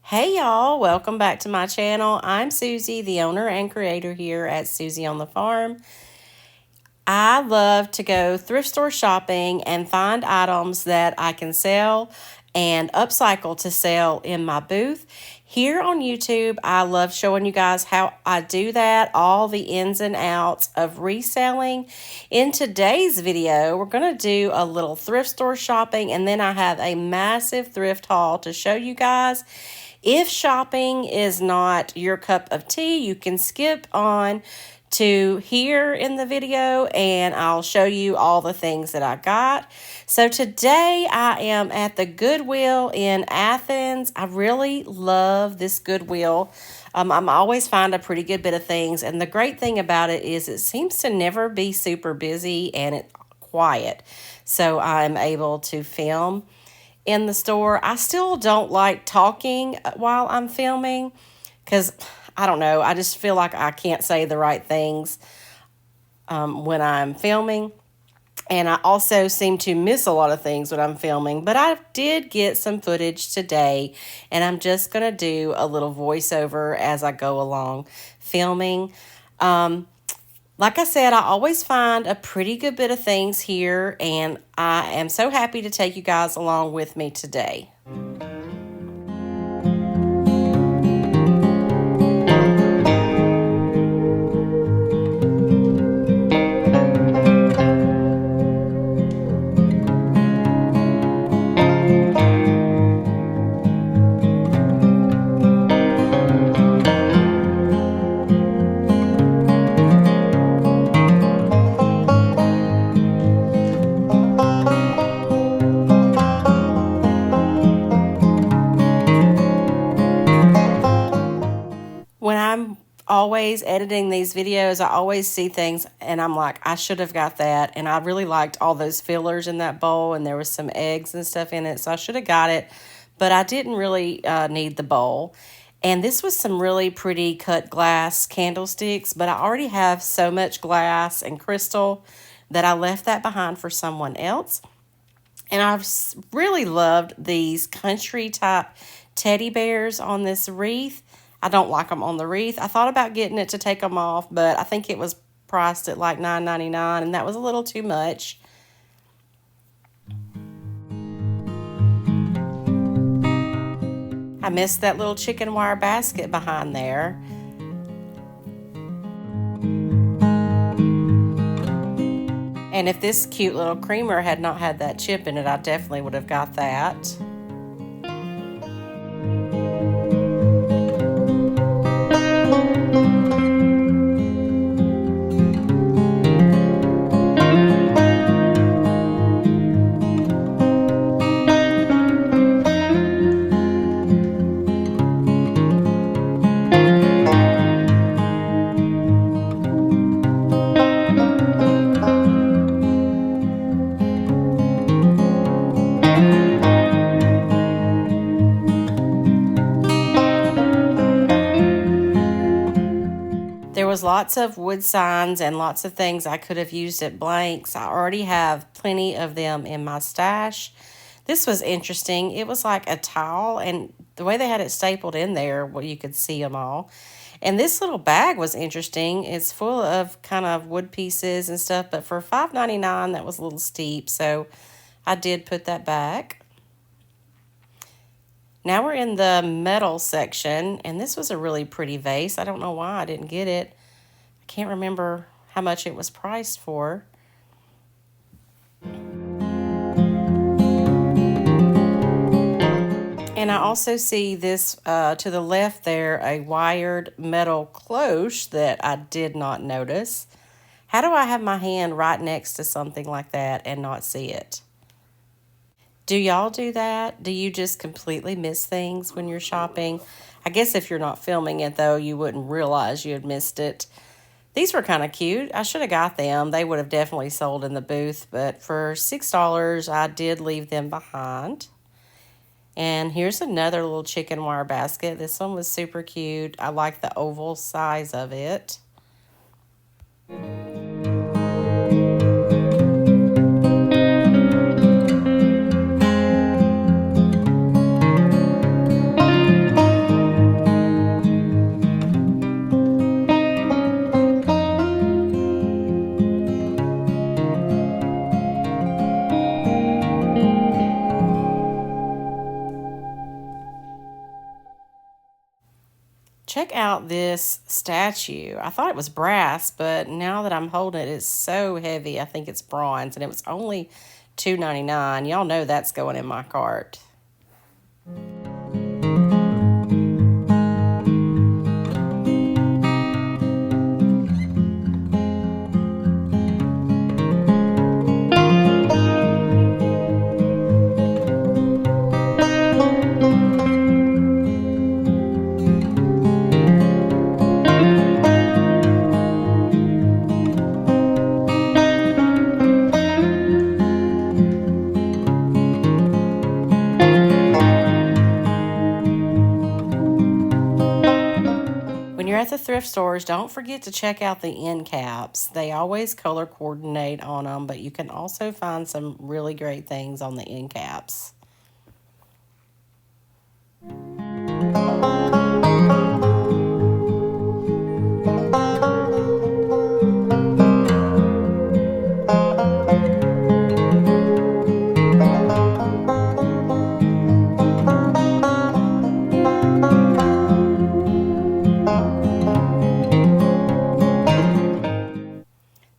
Hey y'all, welcome back to my channel. I'm Susie, the owner and creator here at Susie on the Farm. I love to go thrift store shopping and find items that I can sell and upcycle to sell in my booth. Here on YouTube, I love showing you guys how I do that, all the ins and outs of reselling. In today's video, we're going to do a little thrift store shopping, and then I have a massive thrift haul to show you guys. If shopping is not your cup of tea, you can skip on to here in the video and I'll show you all the things that I got. So today I am at the Goodwill in Athens. I really love this Goodwill. I'm always find a pretty good bit of things, and the great thing about it is it seems to never be super busy and it's quiet. So I'm able to film in the store. I still don't like talking while I'm filming because I don't know, I just feel like I can't say the right things when I'm filming. And I also seem to miss a lot of things when I'm filming. But I did get some footage today, and I'm just going to do a little voiceover as I go along filming. Like I said, I always find a pretty good bit of things here, and I am so happy to take you guys along with me today. When I'm always editing these videos, I always see things and I'm like, I should have got that. And I really liked all those fillers in that bowl, and there was some eggs and stuff in it, so I should have got it, but I didn't really need the bowl. And this was some really pretty cut glass candlesticks, but I already have so much glass and crystal that I left that behind for someone else. And I've really loved these country type teddy bears on this wreath. I don't like them on the wreath. I thought about getting it to take them off, but I think it was priced at like $9.99, and that was a little too much. I missed that little chicken wire basket behind there. And if this cute little creamer had not had that chip in it, I definitely would have got that. There was lots of wood signs and lots of things I could have used at blanks. I already have plenty of them in my stash. This was interesting. It was like a towel, and the way they had it stapled in there, well, you could see them all. And this little bag was interesting. It's full of kind of wood pieces and stuff, but for $5.99, that was a little steep, so I did put that back. Now we're in the metal section, and this was a really pretty vase. I don't know why I didn't get it. I can't remember how much it was priced for. And I also see this to the left there, a wired metal cloche that I did not notice. How do I have my hand right next to something like that and not see it? Do y'all do that? Do you just completely miss things when you're shopping? I guess if you're not filming it, though, you wouldn't realize you had missed it. These were kind of cute. I should have got them. They would have definitely sold in the booth, but for $6, I did leave them behind. And here's another little chicken wire basket. This one was super cute. I like the oval size of it. Check out this statue. I thought it was brass, but now that I'm holding it, it's so heavy. I think it's bronze, and it was only $2.99. Y'all know that's going in my cart. When you're at the thrift stores, don't forget to check out the end caps. They always color coordinate on them, but you can also find some really great things on the end caps.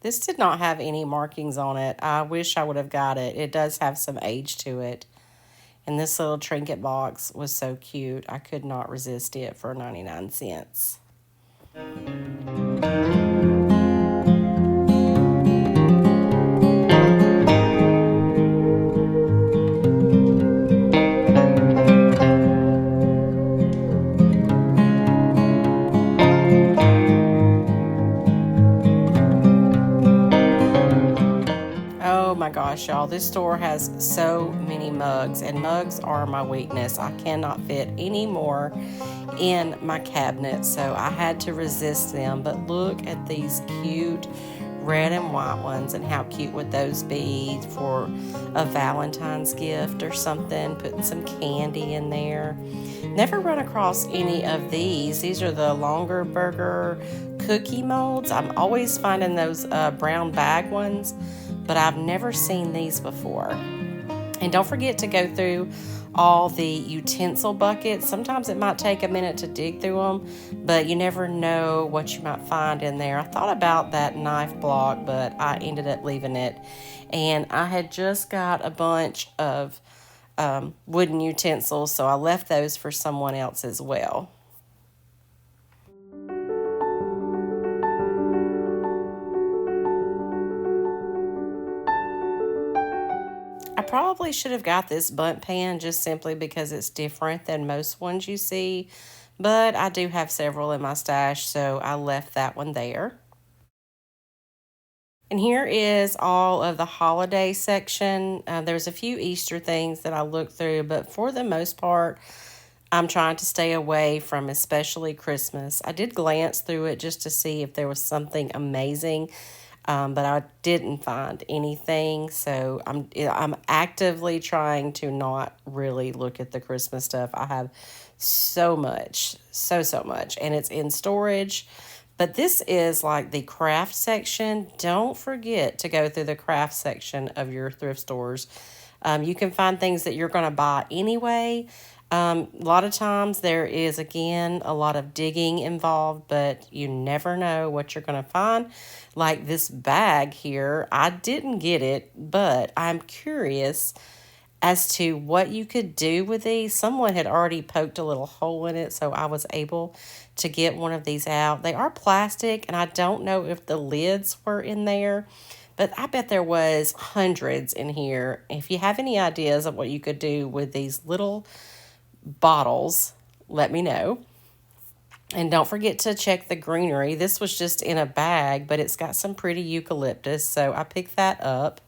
This did not have any markings on it. I wish I would have got it. It does have some age to it. And this little trinket box was so cute. I could not resist it for 99 cents. Oh my gosh, y'all, this store has so many mugs, and mugs are my weakness. I cannot fit any more in my cabinet, so I had to resist them. But look at these cute red and white ones, and how cute would those be for a Valentine's gift or something, putting some candy in there. Never run across any of these. These are the longer burger cookie molds. I'm always finding those brown bag ones, but I've never seen these before. And don't forget to go through all the utensil buckets. Sometimes it might take a minute to dig through them, but you never know what you might find in there. I thought about that knife block, but I ended up leaving it. And I had just got a bunch of wooden utensils, so I left those for someone else as well. I probably should have got this bundt pan just simply because it's different than most ones you see, but I do have several in my stash, so I left that one there. And here is all of the holiday section. There's a few Easter things that I looked through, but for the most part, I'm trying to stay away from especially Christmas. I did glance through it just to see if there was something amazing, but I didn't find anything. So I'm actively trying to not really look at the Christmas stuff. I have so much, so much, and it's in storage. But this is like the craft section. Don't forget to go through the craft section of your thrift stores. You can find things that you're going to buy anyway. A lot of times there is, again, a lot of digging involved, but you never know what you're going to find. Like this bag here, I didn't get it, but I'm curious as to what you could do with these. Someone had already poked a little hole in it, so I was able to get one of these out. They are plastic, and I don't know if the lids were in there, but I bet there was hundreds in here. If you have any ideas of what you could do with these little bottles, let me know. And don't forget to check the greenery. This was just in a bag, but it's got some pretty eucalyptus, so I picked that up.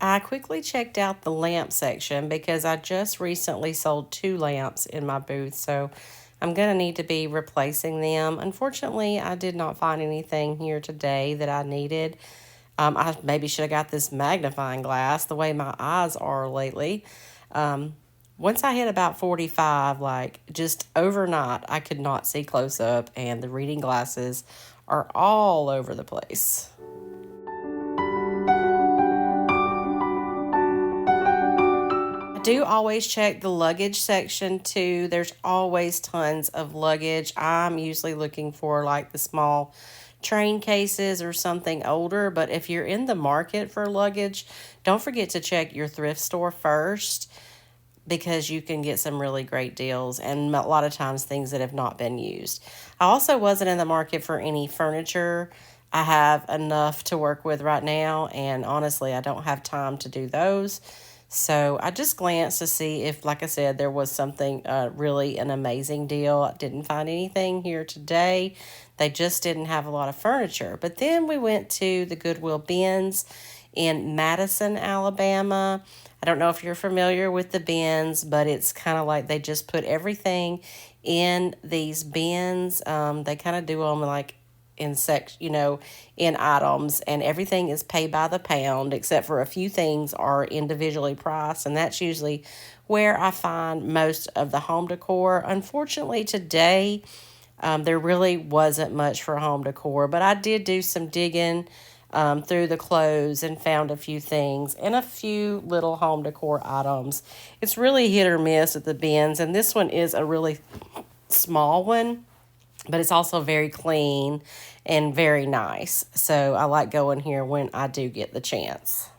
I quickly checked out the lamp section because I just recently sold 2 lamps in my booth, so I'm going to need to be replacing them. Unfortunately, I did not find anything here today that I needed. I maybe should have got this magnifying glass the way my eyes are lately. Once I hit about 45, like just overnight, I could not see close up, and the reading glasses are all over the place. I do always check the luggage section too. There's always tons of luggage. I'm usually looking for like the small train cases or something older, but if you're in the market for luggage, don't forget to check your thrift store first, because you can get some really great deals and a lot of times things that have not been used. I also wasn't in the market for any furniture. I have enough to work with right now, and honestly, I don't have time to do those. So I just glanced to see if, like I said, there was something really an amazing deal. I didn't find anything here today. They just didn't have a lot of furniture. But then we went to the Goodwill bins in Madison, Alabama. I don't know if you're familiar with the bins, but it's kind of like they just put everything in these bins. They kind of do them like in in items, and everything is paid by the pound except for a few things are individually priced, and that's usually where I find most of the home decor. Unfortunately, today there really wasn't much for home decor, but I did do some digging through the clothes and found a few things and a few little home decor items. It's really hit or miss at the bins, and this one is a really small one, but it's also very clean and very nice. So I like going here when I do get the chance.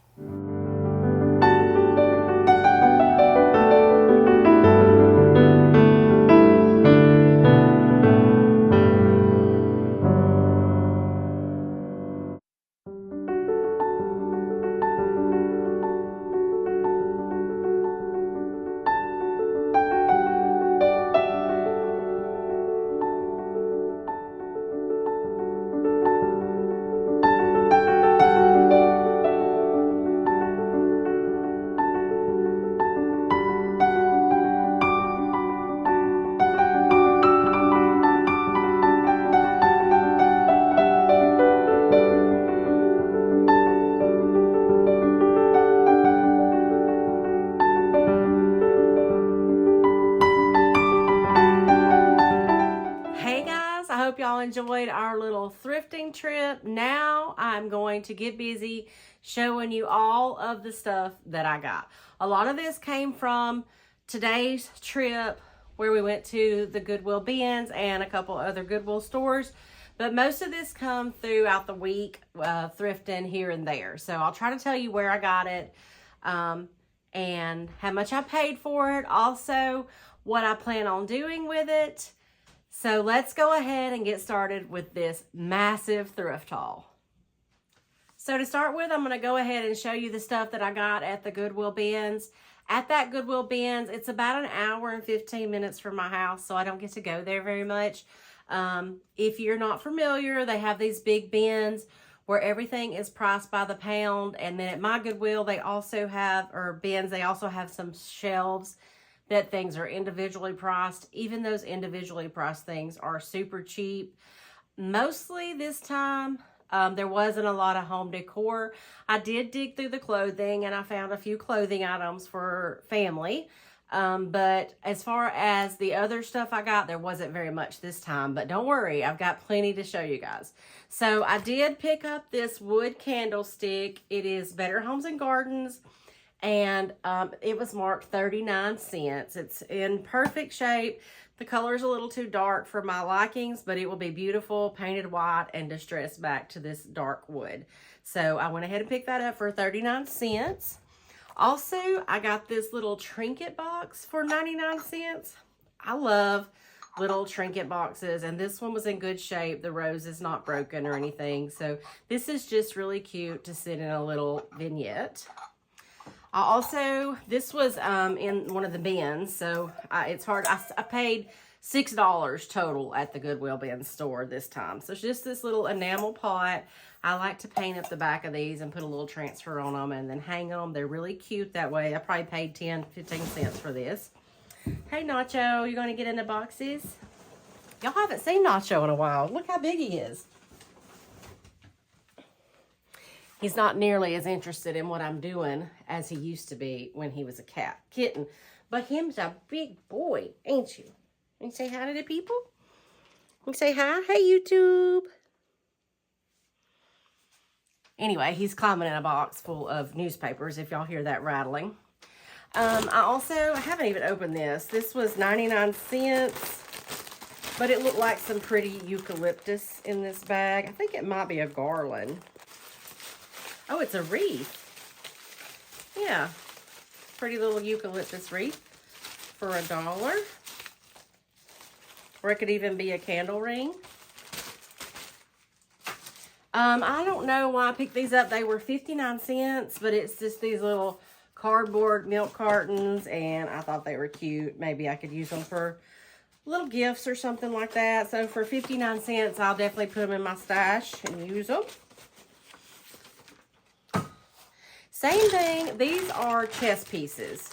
Hey guys, I hope y'all enjoyed our little thrifting trip. Now I'm going to get busy showing you all of the stuff that I got. A lot of this came from today's trip where we went to the Goodwill bins and a couple other Goodwill stores. But most of this come throughout the week, thrifting here and there. So I'll try to tell you where I got it and how much I paid for it. Also, what I plan on doing with it. So let's go ahead and get started with this massive thrift haul. So to start with, I'm going to go ahead and show you the stuff that I got at the Goodwill bins. At that Goodwill bins, it's about an hour and 15 minutes from my house, so I don't get to go there very much. If you're not familiar, they have these big bins where everything is priced by the pound. And then at my Goodwill, they also have, or bins, they also have some shelves that things are individually priced. Even those individually priced things are super cheap. Mostly this time, there wasn't a lot of home decor. I did dig through the clothing and I found a few clothing items for family. But as far as the other stuff I got, there wasn't very much this time. But don't worry, I've got plenty to show you guys. So I did pick up this wood candlestick. It is Better Homes and Gardens. And it was marked 39 cents. It's in perfect shape. The color is a little too dark for my likings, but it will be beautiful, painted white, and distressed back to this dark wood. So I went ahead and picked that up for 39 cents. Also, I got this little trinket box for 99 cents. I love little trinket boxes, and this one was in good shape. The rose is not broken or anything. So this is just really cute to sit in a little vignette. This was in one of the bins, so it's hard. I paid $6 total at the Goodwill bin store this time. So it's just this little enamel pot. I like to paint up the back of these and put a little transfer on them and then hang them. They're really cute that way. I probably paid 10, 15 cents for this. Hey, Nacho, you going to get in the boxes? Y'all haven't seen Nacho in a while. Look how big he is. He's not nearly as interested in what I'm doing as he used to be when he was a kitten. But him's a big boy, ain't you? You say hi to the people? You say hi? Hey, YouTube. Anyway, he's climbing in a box full of newspapers, if y'all hear that rattling. I haven't even opened this. This was 99 cents, but it looked like some pretty eucalyptus in this bag. I think it might be a garland. Oh, it's a wreath. Yeah, pretty little eucalyptus wreath for $1. Or it could even be a candle ring. I don't know why I picked these up. They were 59 cents, but it's just these little cardboard milk cartons, and I thought they were cute. Maybe I could use them for little gifts or something like that. So for 59 cents, I'll definitely put them in my stash and use them. Same thing, these are chess pieces.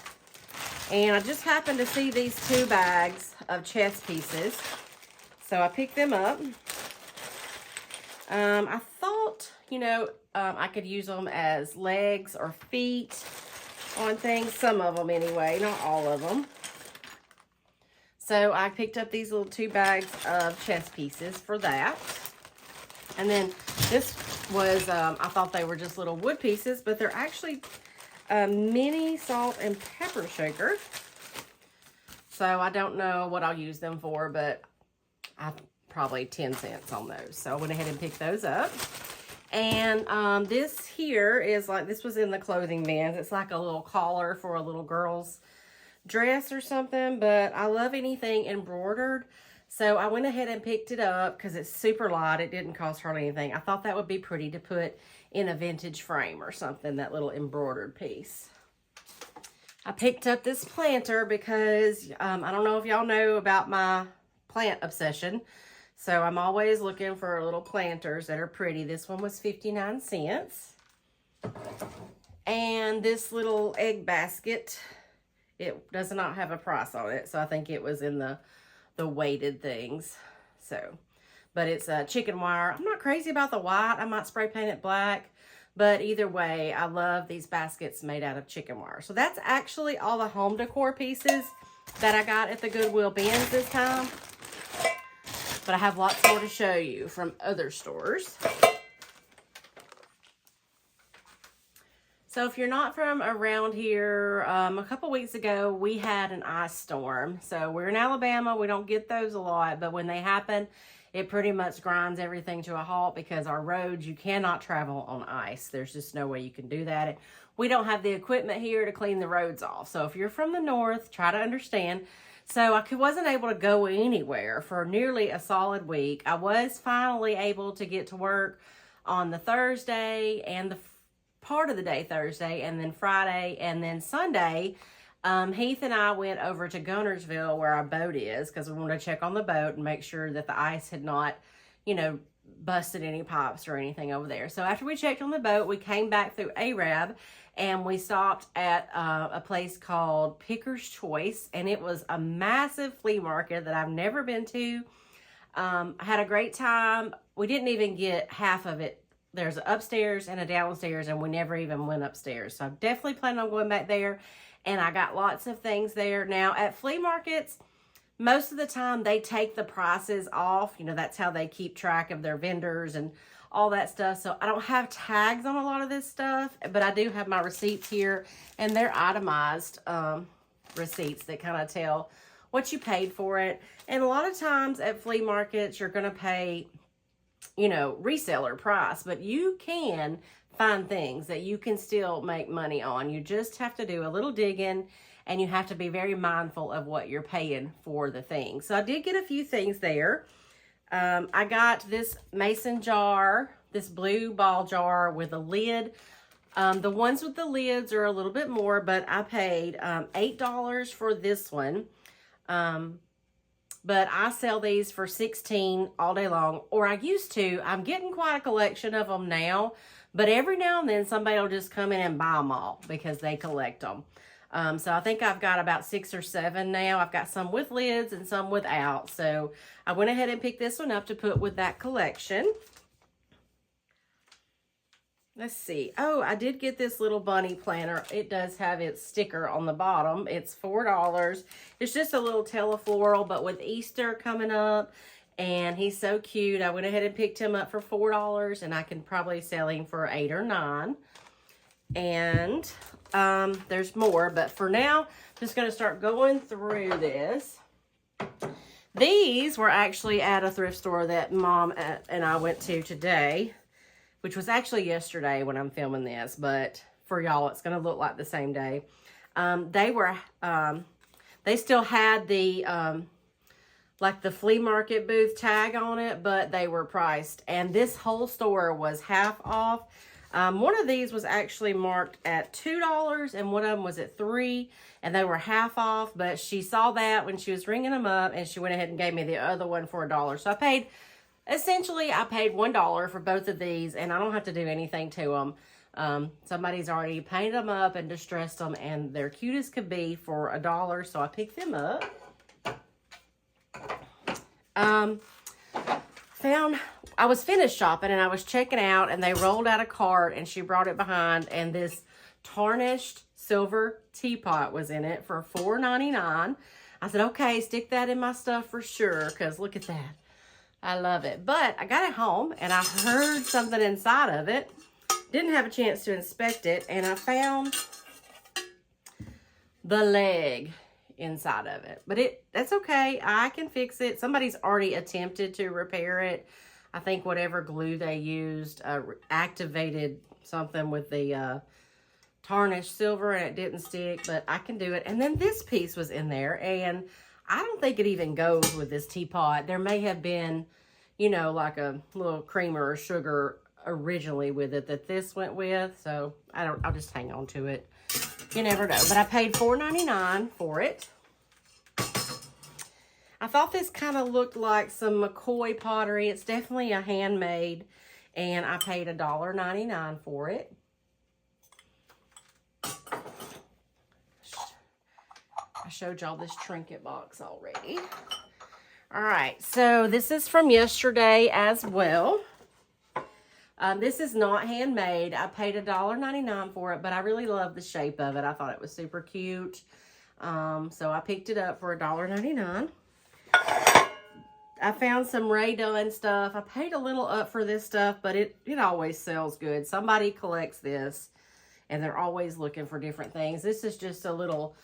And I just happened to see these 2 bags of chess pieces. So I picked them up. I thought, I could use them as legs or feet on things. Some of them anyway, not all of them. So I picked up these little 2 bags of chess pieces for that. And then this was, I thought they were just little wood pieces, but they're actually a mini salt and pepper shaker. So I don't know what I'll use them for, but probably 10 cents on those. So I went ahead and picked those up. And this here is like, this was in the clothing bins. It's like a little collar for a little girl's dress or something, but I love anything embroidered. So I went ahead and picked it up because it's super light. It didn't cost hardly anything. I thought that would be pretty to put in a vintage frame or something, that little embroidered piece. I picked up this planter because I don't know if y'all know about my plant obsession. So I'm always looking for little planters that are pretty. This one was 59 cents. And this little egg basket, it does not have a price on it. So I think it was in the weighted things. So, but it's a chicken wire. I'm not crazy about the white. I might spray paint it black. But either way, I love these baskets made out of chicken wire. So that's actually all the home decor pieces that I got at the Goodwill bins this time. But I have lots more to show you from other stores. So if you're not from around here, a couple weeks ago, we had an ice storm. So we're in Alabama. We don't get those a lot, but when they happen, it pretty much grinds everything to a halt because our roads, you cannot travel on ice. There's just no way you can do that. We don't have the equipment here to clean the roads off. So if you're from the north, try to understand. So I wasn't able to go anywhere for nearly a solid week. I was finally able to get to work on the Thursday and the part of the day Thursday, and then Friday, and then Sunday. Heath and I went over to Gunnersville where our boat is because we wanted to check on the boat and make sure that the ice had not, busted any pipes or anything over there. So after we checked on the boat, we came back through Arab and we stopped at a place called Picker's Choice, and it was a massive flea market that I've never been to. I had a great time. We didn't even get half of it. There's an upstairs and a downstairs, and we never even went upstairs. So I'm definitely planning on going back there, and I got lots of things there. Now, at flea markets, most of the time they take the prices off. That's how they keep track of their vendors and all that stuff. So I don't have tags on a lot of this stuff, but I do have my receipts here, and they're itemized receipts that kind of tell what you paid for it. And a lot of times at flea markets, you're going to pay, reseller price, but you can find things that you can still make money on. You just have to do a little digging, and you have to be very mindful of what you're paying for the thing. So I did get a few things there. I got this mason jar, this blue ball jar with a lid. The ones with the lids are a little bit more, but I paid $8 for this one. But I sell these for $16 all day long, or I used to. I'm getting quite a collection of them now, but every now and then somebody will just come in and buy them all because they collect them. So I think I've got about 6 or 7 now. I've got some with lids and some without. So I went ahead and picked this one up to put with that collection. Let's see. Oh, I did get this little bunny planner. It does have its sticker on the bottom. It's $4. It's just a little telefloral, but with Easter coming up, and he's so cute, I went ahead and picked him up for $4, and I can probably sell him for $8 or $9. And there's more, but for now, I'm just going to start going through this. These were actually at a thrift store that Mom and I went to today, which was actually yesterday when I'm filming this, but for y'all, it's going to look like the same day. They still had the, like the flea market booth tag on it, but they were priced. And this whole store was half off. One of these was actually marked at $2 and one of them was at $3, and they were half off, but she saw that when she was ringing them up, and she went ahead and gave me the other one for $1. So I paid $1 for both of these, and I don't have to do anything to them. Somebody's already painted them up and distressed them, and they're cute as could be for $1, so I picked them up. I was finished shopping, and I was checking out, and they rolled out a cart, and she brought it behind, and this tarnished silver teapot was in it for $4.99. I said, okay, stick that in my stuff for sure, because look at that. I love it. But I got it home, and I heard something inside of it. Didn't have a chance to inspect it, and I found the leg inside of it. But that's okay. I can fix it. Somebody's already attempted to repair it. I think whatever glue they used activated something with the tarnished silver, and it didn't stick, but I can do it. And then this piece was in there, and I don't think it even goes with this teapot. There may have been, you know, like a little creamer or sugar originally with it that this went with. So I'll just hang on to it. You never know. But I paid $4.99 for it. I thought this kind of looked like some McCoy pottery. It's definitely a handmade, and I paid $1.99 for it. I showed y'all this trinket box already. All right, so this is from yesterday as well. This is not handmade. I paid $1.99 for it, but I really love the shape of it. I thought it was super cute. So I picked it up for $1.99. I found some Ray Dunn stuff. I paid a little up for this stuff, but it always sells good. Somebody collects this, and they're always looking for different things. This is just a little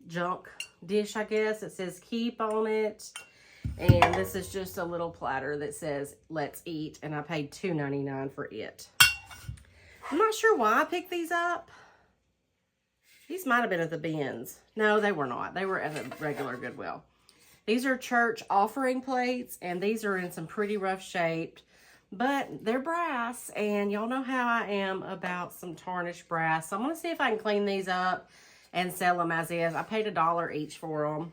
junk dish, I guess. It says keep on it. And this is just a little platter that says let's eat, and I paid $2.99 for it. I'm not sure why I picked these up. These might have been at the bins. No, they were not. They were at a regular Goodwill. These are church offering plates, and these are in some pretty rough shape, but they're brass, and y'all know how I am about some tarnished brass. So I'm going to see if I can clean these up and sell them as is. I paid $1 each for them.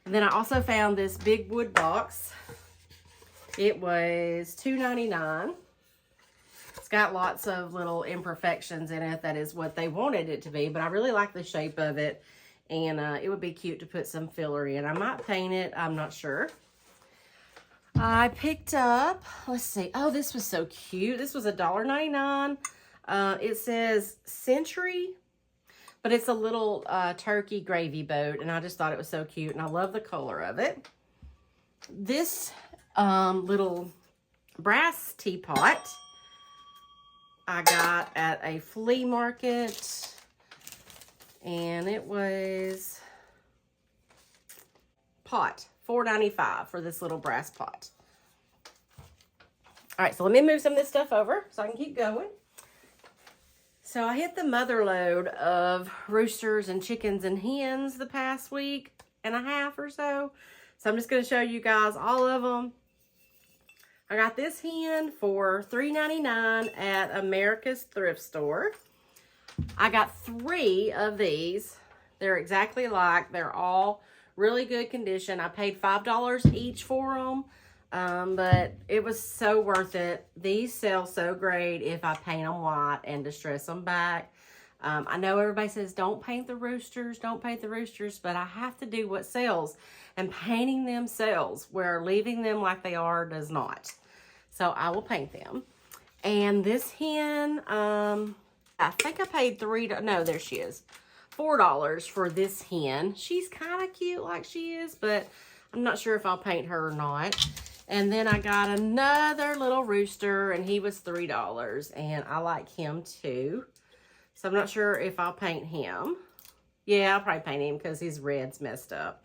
And then I also found this big wood box. It was $2.99. It's got lots of little imperfections in it. That is what they wanted it to be, but I really like the shape of it. And it would be cute to put some filler in. I might paint it. I'm not sure. I picked up, let's see. Oh, this was so cute. This was $1.99. It says Century, but it's a little turkey gravy boat. And I just thought it was so cute. And I love the color of it. This little brass teapot I got at a flea market. And it was pot, $4.95 for this little brass pot. All right, so let me move some of this stuff over so I can keep going. So I hit the mother load of roosters and chickens and hens the past week and a half or so. So I'm just going to show you guys all of them. I got this hen for $3.99 at America's Thrift Store. I got 3 of these. They're exactly alike. They're all really good condition. I paid $5 each for them, but it was so worth it. These sell so great if I paint them white and distress them back. I know everybody says don't paint the roosters, don't paint the roosters, but I have to do what sells. And painting them sells, where leaving them like they are does not. So I will paint them. And this hen, I think I paid no, there she is. $4 for this hen. She's kind of cute like she is, but I'm not sure if I'll paint her or not. And then I got another little rooster, and he was $3, and I like him too. So I'm not sure if I'll paint him. Yeah, I'll probably paint him because his red's messed up.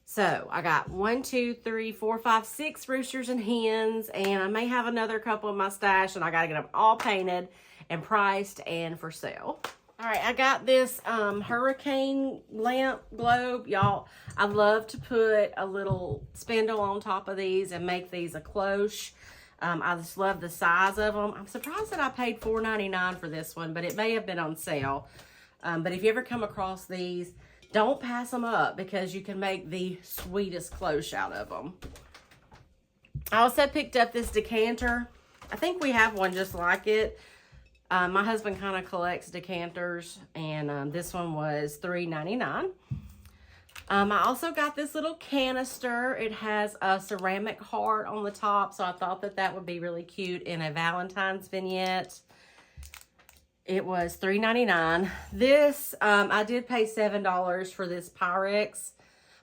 So I got 1, 2, 3, 4, 5, 6 roosters and hens, and I may have another couple in my stash, and I got to get them all painted and priced and for sale. All right, I got this hurricane lamp globe. Y'all, I love to put a little spindle on top of these and make these a cloche. I just love the size of them. I'm surprised that I paid $4.99 for this one, but it may have been on sale. But if you ever come across these, don't pass them up because you can make the sweetest cloche out of them. I also picked up this decanter. I think we have one just like it. My husband kind of collects decanters, and this one was $3.99. I also got this little canister. It has a ceramic heart on the top, so I thought that that would be really cute in a Valentine's vignette. It was $3.99. This, I did pay $7 for this Pyrex,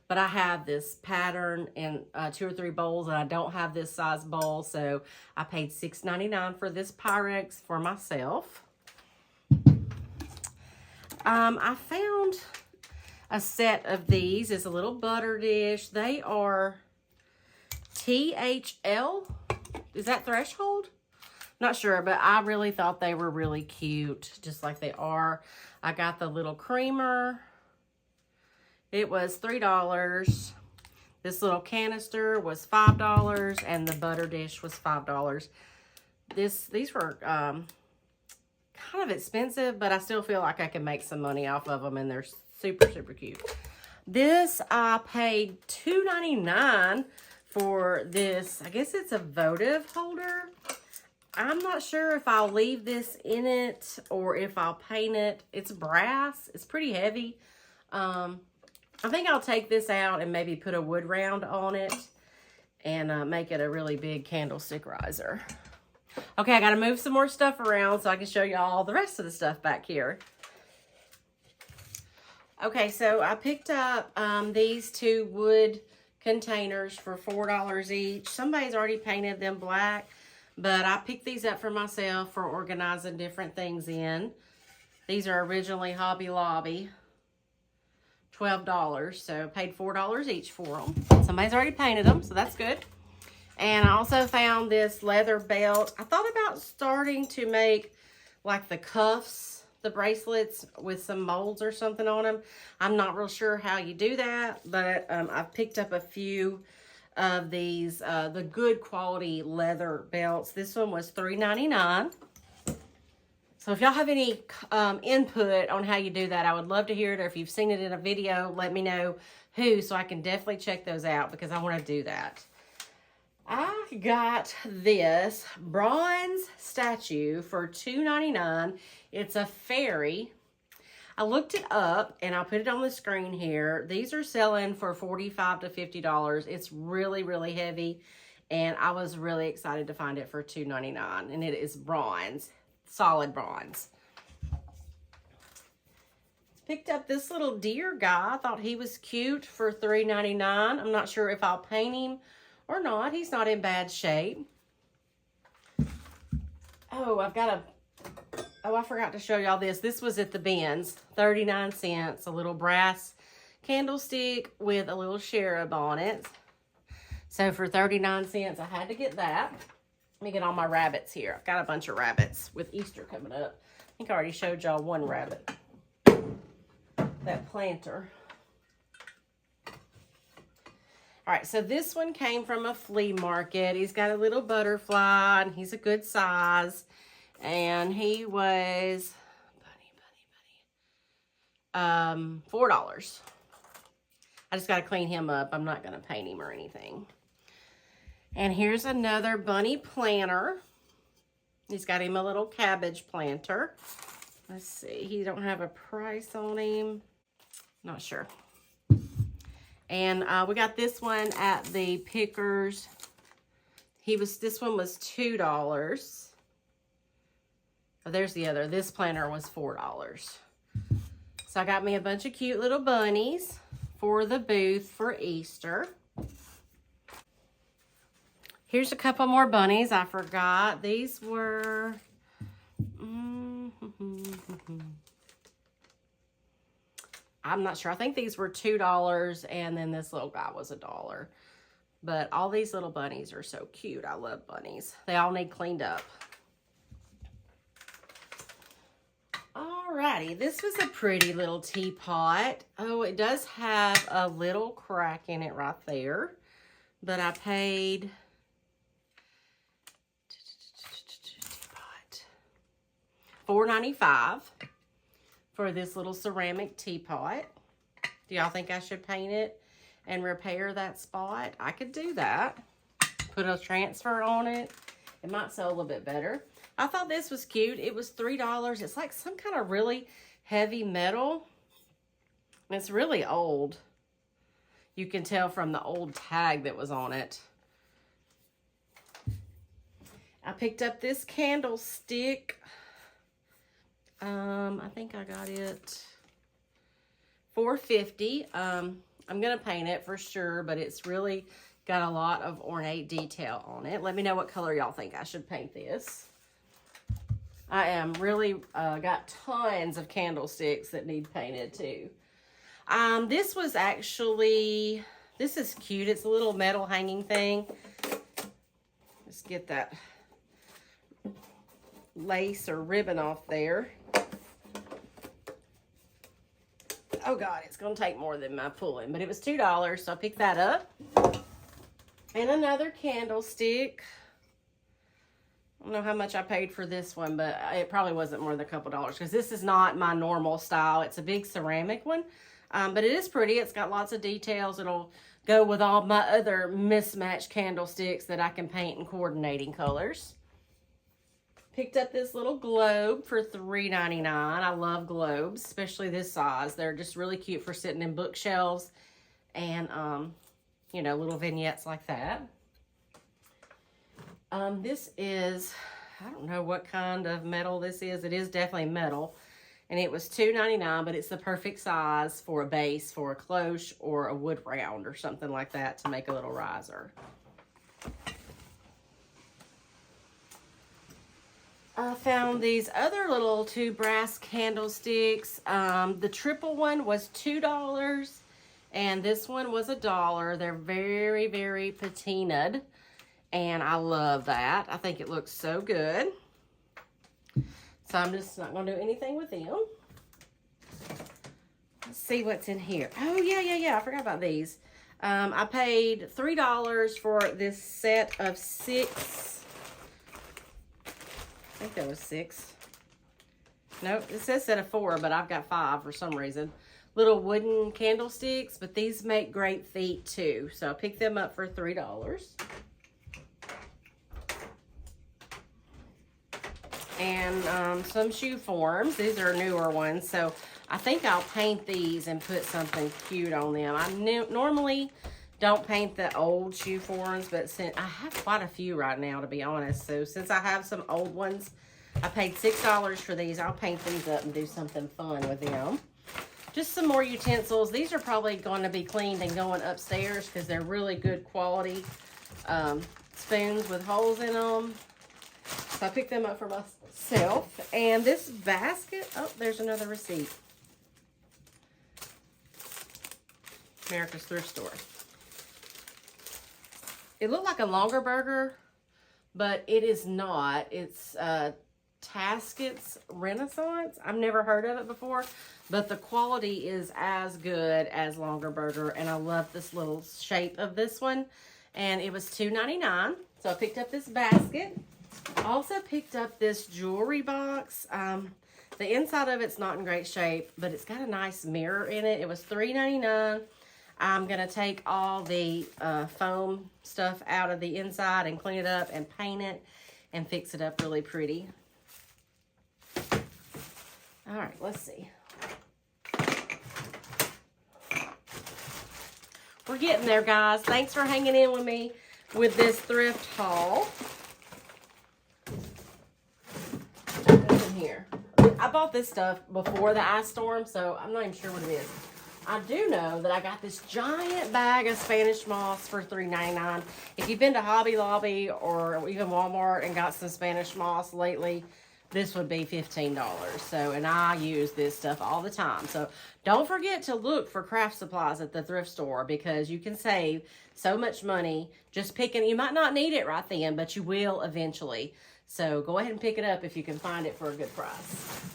but I have this pattern in 2 or 3 bowls, and I don't have this size bowl, so I paid $6.99 for this Pyrex for myself. I found a set of these. It's a little butter dish. They are THL. Is that threshold? Not sure, but I really thought they were really cute, just like they are. I got the little creamer. It was $3. This little canister was $5, and the butter dish was $5. These were kind of expensive, but I still feel like I can make some money off of them, and they're super, super cute. This, I paid $2.99 for this. I guess it's a votive holder. I'm not sure if I'll leave this in it or if I'll paint it. It's brass. It's pretty heavy. I think I'll take this out and maybe put a wood round on it and make it a really big candlestick riser. Okay, I got to move some more stuff around so I can show y'all the rest of the stuff back here. Okay, so I picked up these 2 wood containers for $4 each. Somebody's already painted them black, but I picked these up for myself for organizing different things in. These are originally Hobby Lobby. $12, so paid $4 each for them. Somebody's already painted them, so that's good. And I also found this leather belt. I thought about starting to make like the cuffs, the bracelets with some molds or something on them. I'm not real sure how you do that, but I've picked up a few of these, the good quality leather belts. This one was $3.99. So if y'all have any input on how you do that, I would love to hear it. Or if you've seen it in a video, let me know who, so I can definitely check those out because I want to do that. I got this bronze statue for $2.99. It's a fairy. I looked it up and I'll put it on the screen here. These are selling for $45 to $50. It's really, really heavy. And I was really excited to find it for $2.99. And it is bronze. Solid bronze. Picked up this little deer guy. I thought he was cute for $3.99. I'm not sure if I'll paint him or not. He's not in bad shape. Oh, I forgot to show y'all this. This was at the bins. 39 cents. A little brass candlestick with a little cherub on it. So for 39 cents, I had to get that. Let me get all my rabbits here. I've got a bunch of rabbits with Easter coming up. I think I already showed y'all one rabbit. That planter. All right, so this one came from a flea market. He's got a little butterfly, and he's a good size. And he was, $4. I just got to clean him up. I'm not going to paint him or anything. And here's another bunny planter. He's got him a little cabbage planter. Let's see, he don't have a price on him. Not sure. And we got this one at the Pickers. This one was $2. Oh, there's the other. This planner was $4. So I got me a bunch of cute little bunnies for the booth for Easter. Here's a couple more bunnies I forgot. These were... I'm not sure. I think these were $2, and then this little guy was $1. But all these little bunnies are so cute. I love bunnies. They all need cleaned up. Alrighty, this was a pretty little teapot. Oh, it does have a little crack in it right there. But I paid... $4.95 for this little ceramic teapot. Do y'all think I should paint it and repair that spot? I could do that. Put a transfer on it. It might sell a little bit better. I thought this was cute. It was $3. It's like some kind of really heavy metal. And it's really old. You can tell from the old tag that was on it. I picked up this candlestick. I think I got it $4.50. I'm gonna paint it for sure, but it's really got a lot of ornate detail on it. Let me know what color y'all think I should paint this. I am really got tons of candlesticks that need painted too. This was actually, this is cute. It's a little metal hanging thing. Let's get that lace or ribbon off there. Oh God, it's gonna take more than my pulling, but it was $2, so I picked that up. And another candlestick. I don't know how much I paid for this one, but it probably wasn't more than a couple dollars because this is not my normal style. It's a big ceramic one, but it is pretty. It's got lots of details. It'll go with all my other mismatched candlesticks that I can paint in coordinating colors. Picked up this little globe for $3.99. I love globes, especially this size. They're just really cute for sitting in bookshelves and, you know, little vignettes like that. This is, I don't know what kind of metal this is. It is definitely metal. And it was $2.99, but it's the perfect size for a base, for a cloche or a wood round or something like that to make a little riser. I found these other little 2 brass candlesticks. The triple one was $2 and this one was $1. They're very, very patinaed and I love that. I think it looks so good. So I'm just not going to do anything with them. Let's see what's in here. Oh, yeah. I forgot about these. I paid $3 for this set of 6. I think there was 6. Nope, it says set of 4, but I've got 5 for some reason. Little wooden candlesticks, but these make great feet too. So I picked them up for $3. And some shoe forms. These are newer ones, so I think I'll paint these and put something cute on them. I normally don't paint the old shoe forms, but since I have quite a few right now, to be honest. So since I have some old ones, I paid $6 for these. I'll paint these up and do something fun with them. Just some more utensils. These are probably going to be cleaned and going upstairs because they're really good quality spoons with holes in them. So I picked them up for myself. And this basket, oh, there's another receipt. America's Thrift Store. It looked like a longer burger, but it is not. It's Tasket's Renaissance. I've never heard of it before, but the quality is as good as Longer Burger, and I love this little shape of this one. And it was $2.99, so I picked up this basket. Also picked up this jewelry box. The inside of it's not in great shape, but it's got a nice mirror in it. It was $3.99. I'm going to take all the foam stuff out of the inside and clean it up and paint it and fix it up really pretty. All right, let's see. We're getting there, guys. Thanks for hanging in with me with this thrift haul. What's in here? I bought this stuff before the ice storm, so I'm not even sure what it is. I do know that I got this giant bag of Spanish moss for $3.99. If you've been to Hobby Lobby or even Walmart and got some Spanish moss lately, this would be $15. So, and I use this stuff all the time. So don't forget to look for craft supplies at the thrift store, because you can save so much money just picking. You might not need it right then, but you will eventually. So go ahead and pick it up if you can find it for a good price.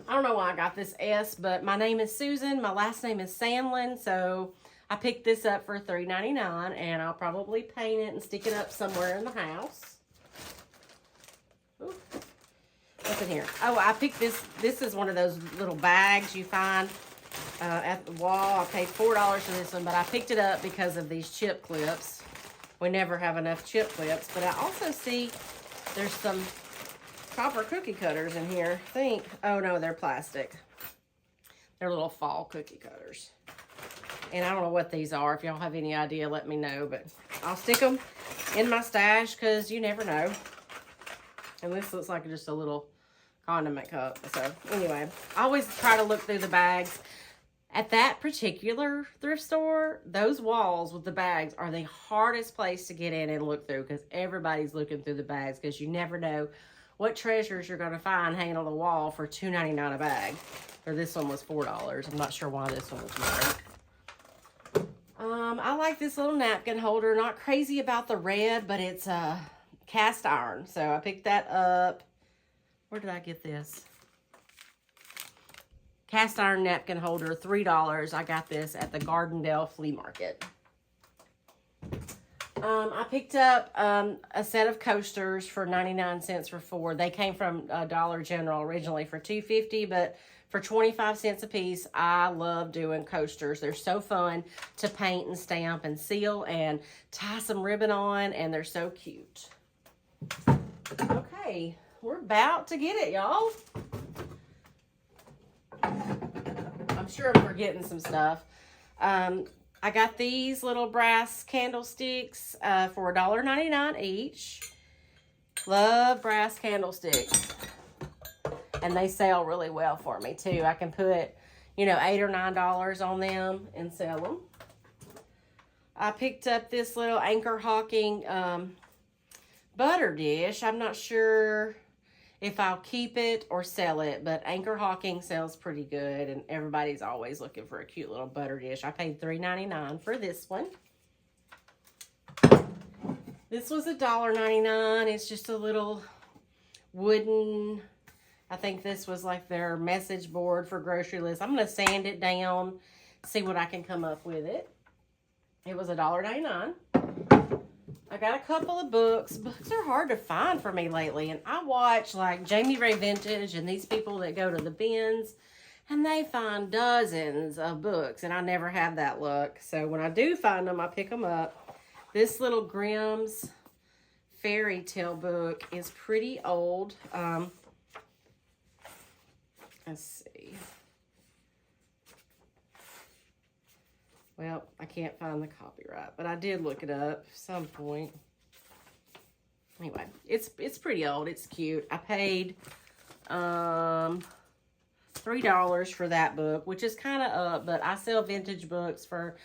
I don't know why I got this S, but my name is Susan. My last name is Sandlin, so I picked this up for $3.99, and I'll probably paint it and stick it up somewhere in the house. Ooh. What's in here? Oh, I picked this. This is one of those little bags you find at the wall. I paid $4 for this one, but I picked it up because of these chip clips. We never have enough chip clips, but I also see there's some copper cookie cutters in here, I think. Oh no, they're plastic. They're little fall cookie cutters. And I don't know what these are. If y'all have any idea, let me know. But I'll stick them in my stash because you never know. And this looks like just a little condiment cup. So anyway, I always try to look through the bags. At that particular thrift store, those walls with the bags are the hardest place to get in and look through, because everybody's looking through the bags, because you never know what treasures you're going to find hanging on the wall for $2.99 a bag. Or this one was $4. I'm not sure why this one was more. I like this little napkin holder. Not crazy about the red, but it's cast iron. So I picked that up. Where did I get this? Cast iron napkin holder, $3. I got this at the Gardendale Flea Market. I picked up a set of coasters for 99 cents for 4. They came from Dollar General originally for $2.50, but for 25 cents a piece. I love doing coasters. They're so fun to paint and stamp and seal and tie some ribbon on, and they're so cute. Okay, we're about to get it, y'all. I'm sure I'm forgetting some stuff. I got these little brass candlesticks for $1.99 each. Love brass candlesticks. And they sell really well for me too. I can put, you know, $8 or $9 on them and sell them. I picked up this little Anchor Hawking butter dish. I'm not sure if I'll keep it or sell it, but Anchor Hawking sells pretty good, and everybody's always looking for a cute little butter dish. I paid $3.99 for this one. This was $1.99. It's just a little wooden, I think this was like their message board for grocery lists. I'm going to sand it down, see what I can come up with it. It was $1.99. I got a couple of books. Books are hard to find for me lately. And I watch like Jamie Ray Vintage and these people that go to the bins, and they find dozens of books, and I never have that luck. So when I do find them, I pick them up. This little Grimm's fairy tale book is pretty old. Let's see. Well, I can't find the copyright, but I did look it up at some point. Anyway, it's pretty old. It's cute. I paid $3 for that book, which is kind of up, but I sell vintage books for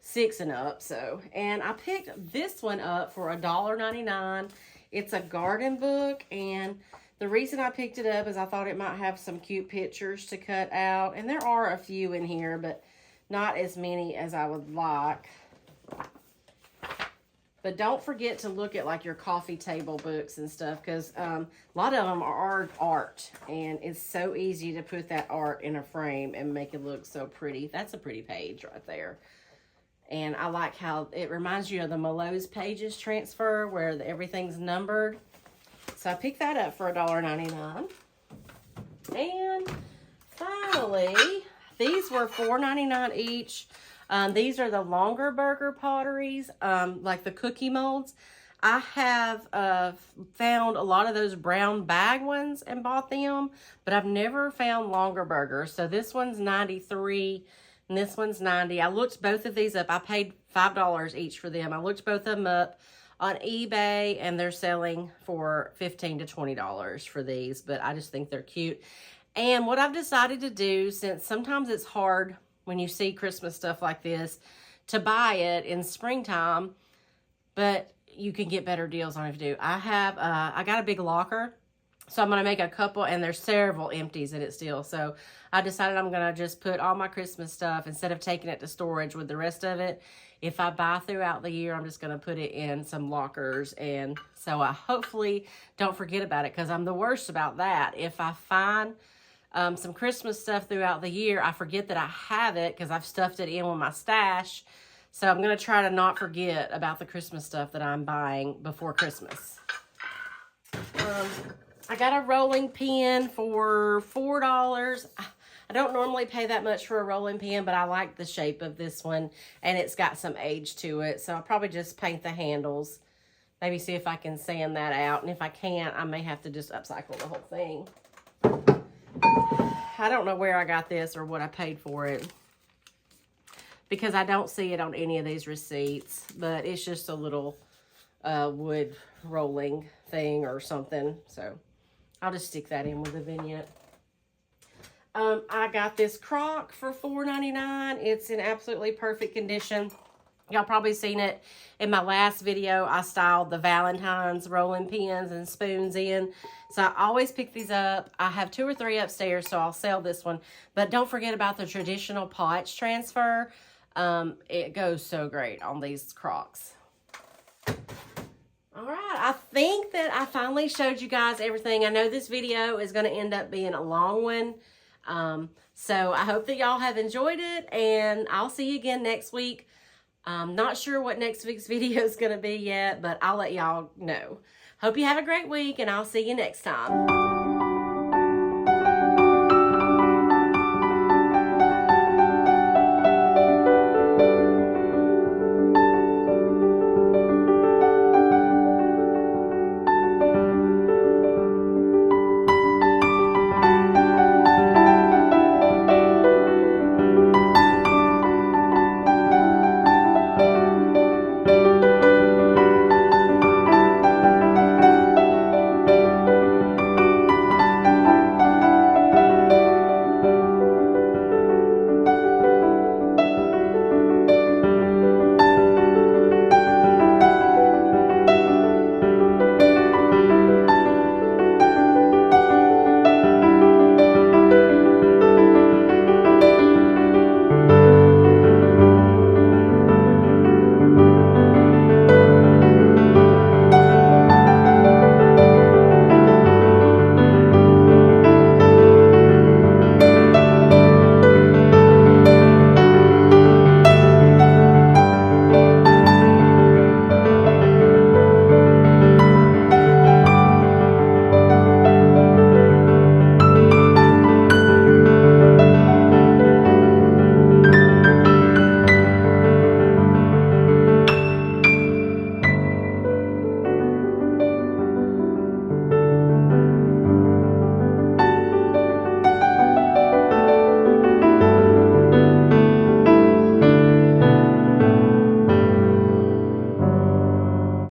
$6 and up. So, and I picked this one up for $1.99. It's a garden book, and the reason I picked it up is I thought it might have some cute pictures to cut out, and there are a few in here, but not as many as I would like. But don't forget to look at like your coffee table books and stuff, because a lot of them are art, and it's so easy to put that art in a frame and make it look so pretty. That's a pretty page right there. And I like how it reminds you of the Mallows Pages transfer where everything's numbered. So I picked that up for $1.99. And finally, these were $4.99 each. These are the longer burger potteries, like the cookie molds. I have found a lot of those brown bag ones and bought them, but I've never found longer burgers. So this one's 93 and this one's 90. I looked both of these up. I paid $5 each for them. I looked both of them up on eBay, and they're selling for $15 to $20 for these, but I just think they're cute. And what I've decided to do, since sometimes it's hard when you see Christmas stuff like this to buy it in springtime, but you can get better deals on it if you do. I got a big locker, so I'm going to make a couple, and there's several empties in it still. So I decided I'm going to just put all my Christmas stuff, instead of taking it to storage with the rest of it, if I buy throughout the year, I'm just going to put it in some lockers. And so I hopefully don't forget about it, because I'm the worst about that. If I find some Christmas stuff throughout the year, I forget that I have it because I've stuffed it in with my stash. So I'm going to try to not forget about the Christmas stuff that I'm buying before Christmas. I got a rolling pin for $4. I don't normally pay that much for a rolling pin, but I like the shape of this one, and it's got some age to it. So I'll probably just paint the handles. Maybe see if I can sand that out. And if I can't, I may have to just upcycle the whole thing. I don't know where I got this or what I paid for it, because I don't see it on any of these receipts, but it's just a little wood rolling thing or something. So I'll just stick that in with a vignette. I got this crock for $4.99. It's in absolutely perfect condition. Y'all probably seen it in my last video. I styled the Valentine's rolling pins and spoons in. So I always pick these up. I have 2 or 3 upstairs, so I'll sell this one. But don't forget about the traditional potch transfer. It goes so great on these crocks. All right, I think that I finally showed you guys everything. I know this video is going to end up being a long one. So I hope that y'all have enjoyed it, and I'll see you again next week. I'm not sure what next week's video is going to be yet, but I'll let y'all know. Hope you have a great week, and I'll see you next time.